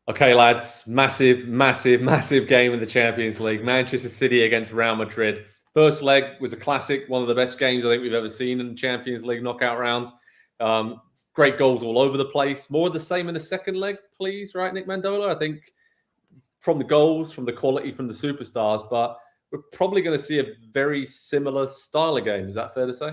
Okay, lads, massive game in the Champions League. Manchester City against Real Madrid. First leg was a classic, one of the best games I think we've ever seen in the Champions League knockout rounds. Great goals all over the place. More of the same in the second leg, please, right, Nick Mendola? I think from the goals, from the quality, from the superstars, but we're probably going to see a very similar style of game. Is that fair to say?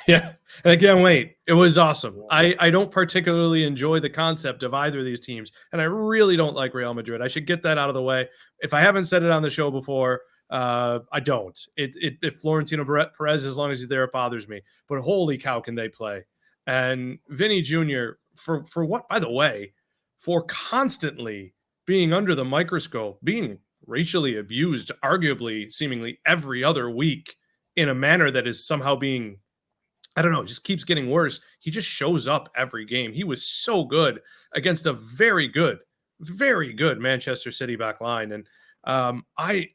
Yeah, and I can't wait. It was awesome. I don't particularly enjoy the concept of either of these teams, and I really don't like Real Madrid. I should get that out of the way. If I haven't said it on the show before, I don't. If Florentino Perez, as long as he's there, it bothers me. But holy cow, can they play? And Vinny Jr., for what, by the way, for constantly being under the microscope, being racially abused, arguably, seemingly every other week in a manner that is somehow being, I don't know, it just keeps getting worse. He just shows up every game. He was so good against a very good Manchester City back line. And I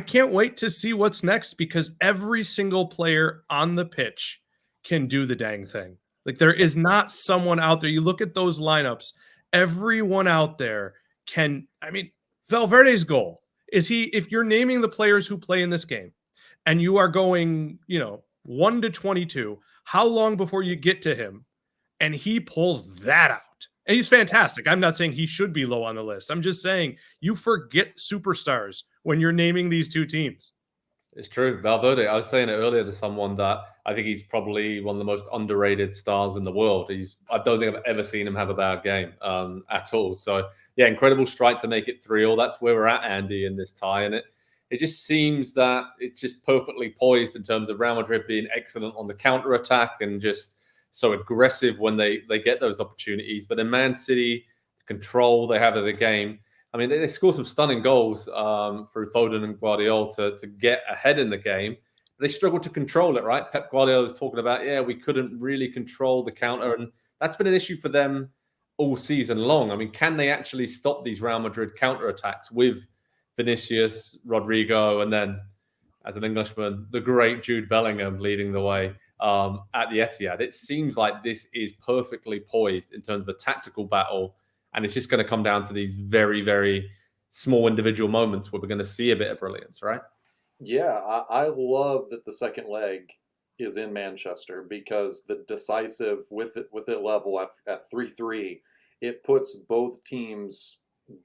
can't wait to see what's next, because every single player on the pitch can do the dang thing. Like, there is not someone out there. You look at those lineups, everyone out there can. I mean, Valverde's goal is if you're naming the players who play in this game and you are going, 1 to 22, how long before you get to him and he pulls that out? And he's fantastic. I'm not saying he should be low on the list. I'm just saying you forget superstars when you're naming these two teams. It's true. Valverde, I was saying it earlier to someone that I think he's probably one of the most underrated stars in the world. I don't think I've ever seen him have a bad game at all. So, yeah, incredible strike to make it 3-3. That's where we're at, Andy, in this tie. And it just seems that it's just perfectly poised in terms of Real Madrid being excellent on the counter-attack and just so aggressive when they get those opportunities. But in Man City, the control they have of the game, I mean, they score some stunning goals through Foden and Guardiola to get ahead in the game. They struggle to control it, right? Pep Guardiola was talking about, we couldn't really control the counter. And that's been an issue for them all season long. I mean, can they actually stop these Real Madrid counter-attacks with Vinicius, Rodrigo, and then, as an Englishman, the great Jude Bellingham leading the way at the Etihad? It seems like this is perfectly poised in terms of a tactical battle. And it's just going to come down to these very, very small individual moments where we're going to see a bit of brilliance, right? Yeah, I love that the second leg is in Manchester, because the decisive with it level at 3-3, it puts both teams'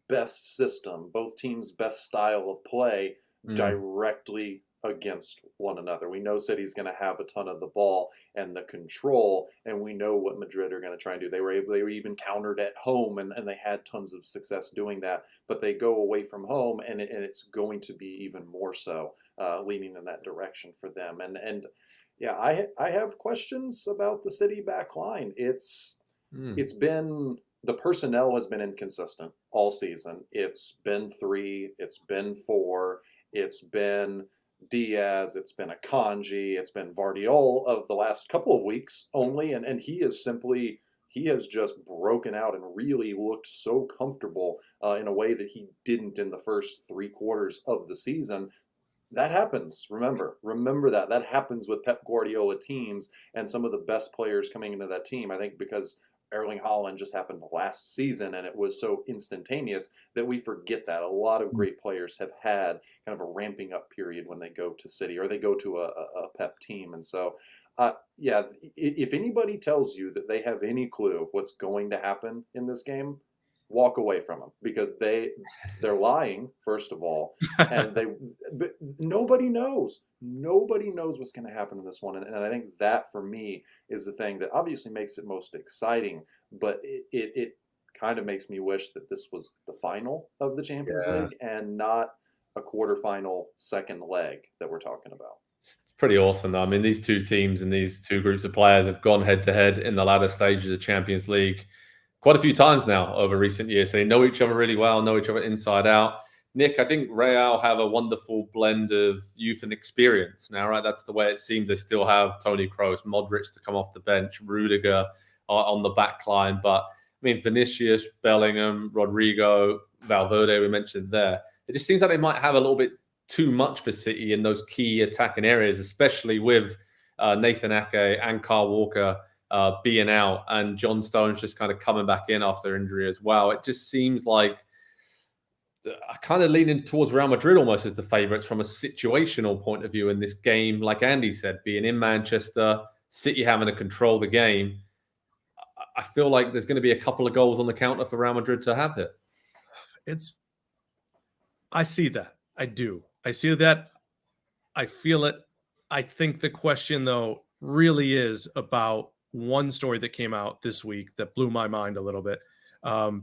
best system, both teams' best style of play directly against one another. We know City's going to have a ton of the ball and the control, and we know what Madrid are going to try and do. They were even countered at home, and they had tons of success doing that. But they go away from home, and it's going to be even more so, leaning in that direction for them. And yeah, I have questions about the City back line. It's been, the personnel has been inconsistent all season. It's been 3, it's been 4, it's been Diaz, it's been Akanji, it's been Vardiol of the last couple of weeks only, and he has just broken out and really looked so comfortable in a way that he didn't in the first 3 quarters of the season. That happens. Remember that happens with Pep Guardiola teams and some of the best players coming into that team. I think because Erling Haaland just happened last season, and it was so instantaneous that we forget that. A lot of great players have had kind of a ramping up period when they go to City or they go to a Pep team. And so, if anybody tells you that they have any clue what's going to happen in this game, walk away from them, because they're lying, first of all, and but nobody knows what's going to happen in this one. And I think that, for me, is the thing that obviously makes it most exciting, but it kind of makes me wish that this was the final of the Champions League and not a quarterfinal second leg that we're talking about. It's pretty awesome, though. I mean, these two teams and these two groups of players have gone head-to-head in the latter stages of Champions League quite a few times now over recent years. So they know each other really well, know each other inside out. Nick, I think Real have a wonderful blend of youth and experience now, right? That's the way it seems. They still have Toni Kroos, Modric to come off the bench, Rudiger on the back line. But, I mean, Vinicius, Bellingham, Rodrigo, Valverde, we mentioned there. It just seems like they might have a little bit too much for City in those key attacking areas, especially with Nathan Ake and Kyle Walker being out, and John Stone's just kind of coming back in after injury as well. It just seems like I kind of leaning towards Real Madrid almost as the favourites from a situational point of view in this game. Like Andy said, being in Manchester, City having to control the game, I feel like there's going to be a couple of goals on the counter for Real Madrid to have it. I see that. I do. I see that. I feel it. I think the question, though, really is about one story that came out this week that blew my mind a little bit,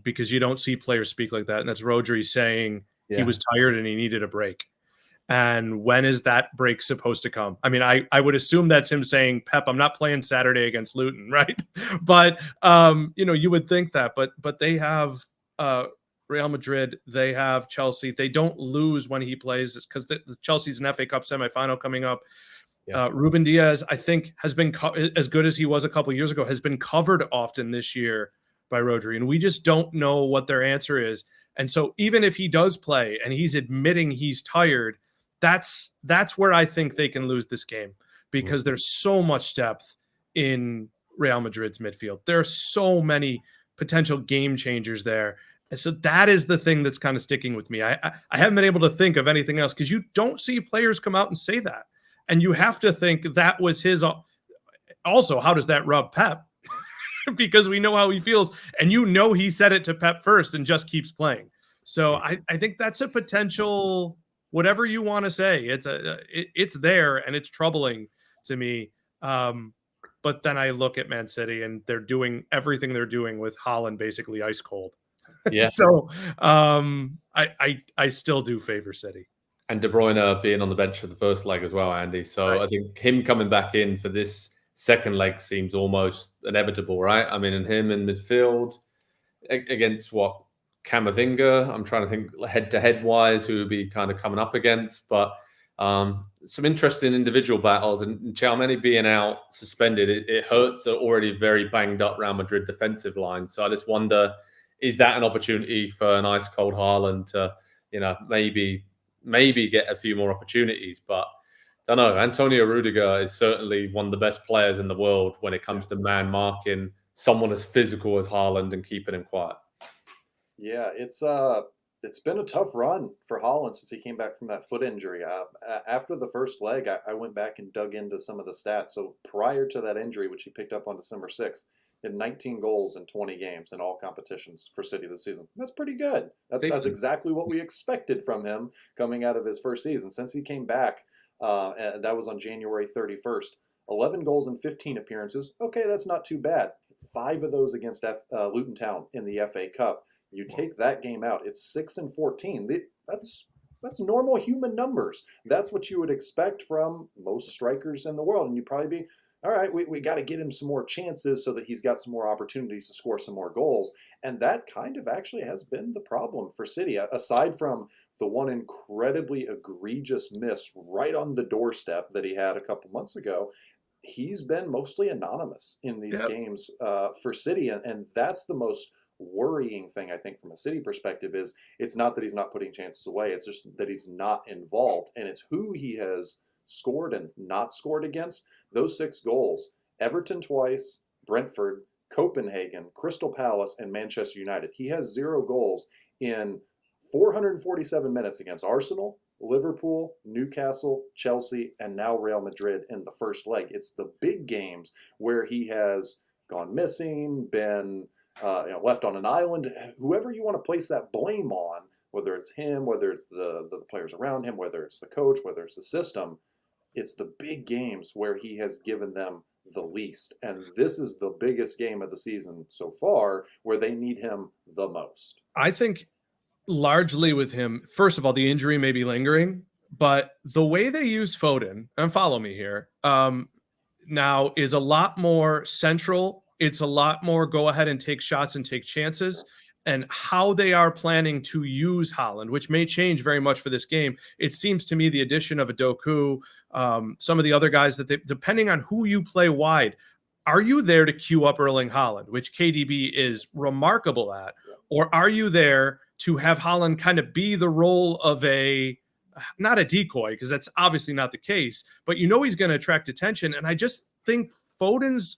because you don't see players speak like that. And that's Rodri saying he was tired and he needed a break. And when is that break supposed to come? I mean, I would assume that's him saying, Pep, I'm not playing Saturday against Luton, right? But, you would think that. But they have Real Madrid, they have Chelsea. They don't lose when he plays because the Chelsea's an FA Cup semifinal coming up. Ruben Diaz, I think, has been as good as he was a couple of years ago, has been covered often this year by Rodri. And we just don't know what their answer is. And so even if he does play and he's admitting he's tired, that's where I think they can lose this game, because there's so much depth in Real Madrid's midfield. There are so many potential game changers there. And so that is the thing that's kind of sticking with me. I haven't been able to think of anything else, because you don't see players come out and say that. And you have to think that was his. Also, how does that rub Pep? Because we know how he feels. And he said it to Pep first and just keeps playing. So I think that's a potential, whatever you want to say. It's there, and it's troubling to me. But then I look at Man City, and they're doing everything they're doing with Haaland basically ice cold. Yeah. So I still do favor City. And De Bruyne being on the bench for the first leg as well, Andy. So right. I think him coming back in for this second leg seems almost inevitable, right? I mean, and him in midfield against what? Camavinga, I'm trying to think head-to-head wise who would be kind of coming up against, but some interesting individual battles. And Tchouaméni being out suspended, it hurts an already very banged up Real Madrid defensive line. So I just wonder, is that an opportunity for an ice cold Haaland to, maybe get a few more opportunities? But I don't know. Antonio Rudiger is certainly one of the best players in the world when it comes to man marking someone as physical as Haaland and keeping him quiet. Yeah, it's been a tough run for Haaland since he came back from that foot injury. After the first leg, I went back and dug into some of the stats. So prior to that injury, which he picked up on December 6th, he had 19 goals in 20 games in all competitions for City this season. That's pretty good. That's exactly what we expected from him coming out of his first season. Since he came back, and that was on January 31st, 11 goals in 15 appearances. Okay, that's not too bad. 5 of those against Luton Town in the FA Cup. You take that game out, it's 6 and 14. That's normal human numbers. That's what you would expect from most strikers in the world. And you'd probably be, all right, we got to get him some more chances so that he's got some more opportunities to score some more goals. And that kind of actually has been the problem for City. Aside from the one incredibly egregious miss right on the doorstep that he had a couple months ago, he's been mostly anonymous in these games for City. And that's the most worrying thing, I think, from a City perspective. Is it's not that he's not putting chances away, it's just that he's not involved, and it's who he has scored and not scored against. Those 6 goals: Everton twice, Brentford, Copenhagen, Crystal Palace, and Manchester United. He has 0 goals in 447 minutes against Arsenal, Liverpool, Newcastle, Chelsea, and now Real Madrid in the first leg. It's the big games where he has gone missing, been left on an island. Whoever you want to place that blame on, whether it's him, whether it's the players around him, whether it's the coach, whether it's the system, it's the big games where he has given them the least. And this is the biggest game of the season so far where they need him the most. I think largely with him, first of all, the injury may be lingering, but the way they use Foden, and follow me here, now is a lot more central. It's a lot more go ahead and take shots and take chances. And how they are planning to use Haaland, which may change very much for this game. It seems to me the addition of a Doku, some of the other guys that depending on who you play wide, are you there to queue up Erling Haaland, which KDB is remarkable at? Or are you there to have Haaland kind of be the role of not a decoy, because that's obviously not the case, but he's going to attract attention. And I just think Foden's,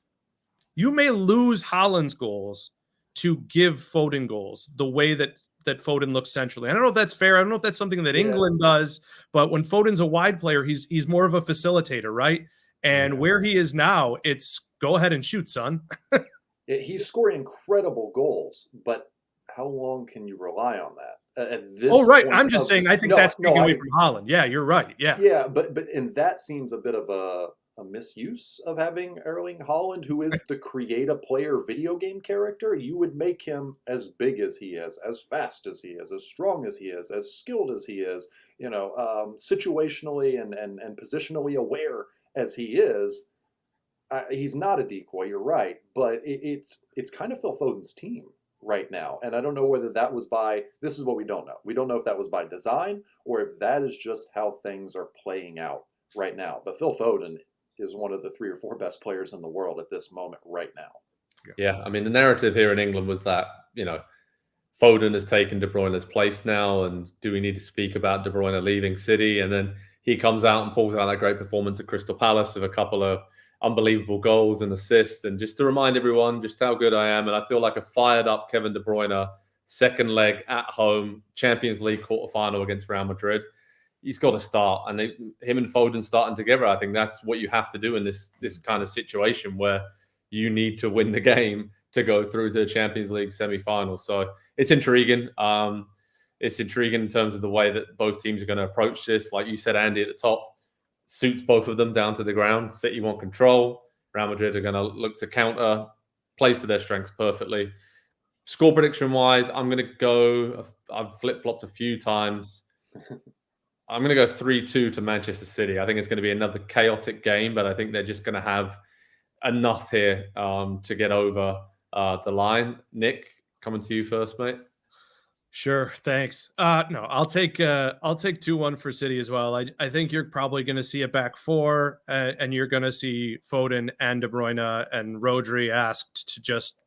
you may lose Haaland's goals to give Foden goals the way that Foden looks centrally. I don't know if that's fair. I don't know if that's something that England does, but when Foden's a wide player, he's more of a facilitator, right? And where he is now, it's go ahead and shoot, son. He's scoring incredible goals, but how long can you rely on that? At this right. point I'm just saying, I think that's taken away from Haaland. Yeah, you're right. Yeah, but and that seems a bit of a misuse of having Erling Haaland, who is the create-a-player video game character. You would make him as big as he is, as fast as he is, as strong as he is, as skilled as he is, situationally and positionally aware as he is. He's not a decoy, you're right, but it's kind of Phil Foden's team right now. And I don't know whether that was this is what we don't know. We don't know if that was by design or if that is just how things are playing out right now. But Phil Foden is one of the 3 or 4 best players in the world at this moment right now. Yeah, I mean, the narrative here in England was that, Foden has taken De Bruyne's place now, and do we need to speak about De Bruyne leaving City? And then he comes out and pulls out that great performance at Crystal Palace with a couple of unbelievable goals and assists. And just to remind everyone just how good I am, and I feel like a fired-up Kevin De Bruyne, second leg at home, Champions League quarterfinal against Real Madrid. He's got to start, and him and Foden starting together. I think that's what you have to do in this kind of situation where you need to win the game to go through to the Champions League semi-final. So it's intriguing. It's intriguing in terms of the way that both teams are going to approach this. Like you said, Andy, at the top, suits both of them down to the ground. City want control. Real Madrid are going to look to counter, plays to their strengths perfectly. Score prediction-wise, I'm going to go. I've flip-flopped a few times. I'm going to go 3-2 to Manchester City. I think it's going to be another chaotic game, but I think they're just going to have enough here to get over the line. Nick, coming to you first, mate. Sure, thanks. No, I'll take 2-1 for City as well. I think you're probably going to see a back 4, and you're going to see Foden and De Bruyne and Rodri asked to just,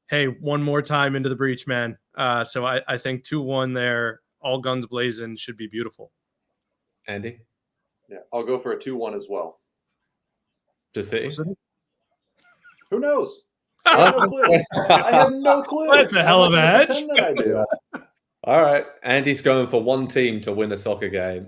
hey, one more time into the breach, man. So I think 2-1 there, all guns blazing, should be beautiful. Andy? Yeah, I'll go for a 2-1 as well. Just City? Who knows? I have no clue. I have no clue. That's a hell of a hedge. That I do. All right. Andy's going for one team to win a soccer game.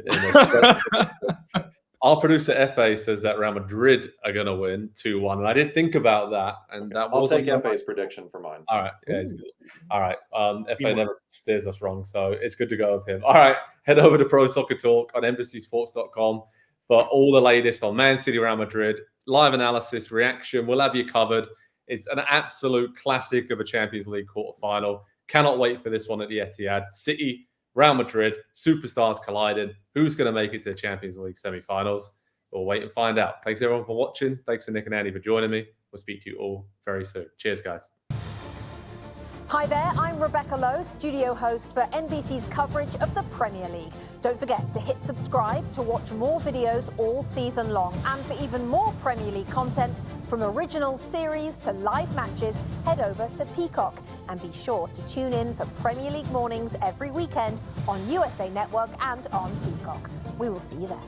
Our producer, Efe, says that Real Madrid are going to win 2-1. And I did think about that. And that I'll take Efe's prediction for mine. All right. Yeah, it's good. All right. Efe never steers us wrong, so it's good to go with him. All right. Head over to Pro Soccer Talk on NBCSports.com for all the latest on Man City, Real Madrid, live analysis, reaction. We'll have you covered. It's an absolute classic of a Champions League quarterfinal. Cannot wait for this one at the Etihad. City, Real Madrid, superstars collided. Who's going to make it to the Champions League semi-finals? We'll wait and find out. Thanks, everyone, for watching. Thanks to Nick and Andy for joining me. We'll speak to you all very soon. Cheers, guys. Hi there, I'm Rebecca Lowe, studio host for NBC's coverage of the Premier League. Don't forget to hit subscribe to watch more videos all season long. And for even more Premier League content, from original series to live matches, head over to Peacock. And be sure to tune in for Premier League mornings every weekend on USA Network and on Peacock. We will see you there.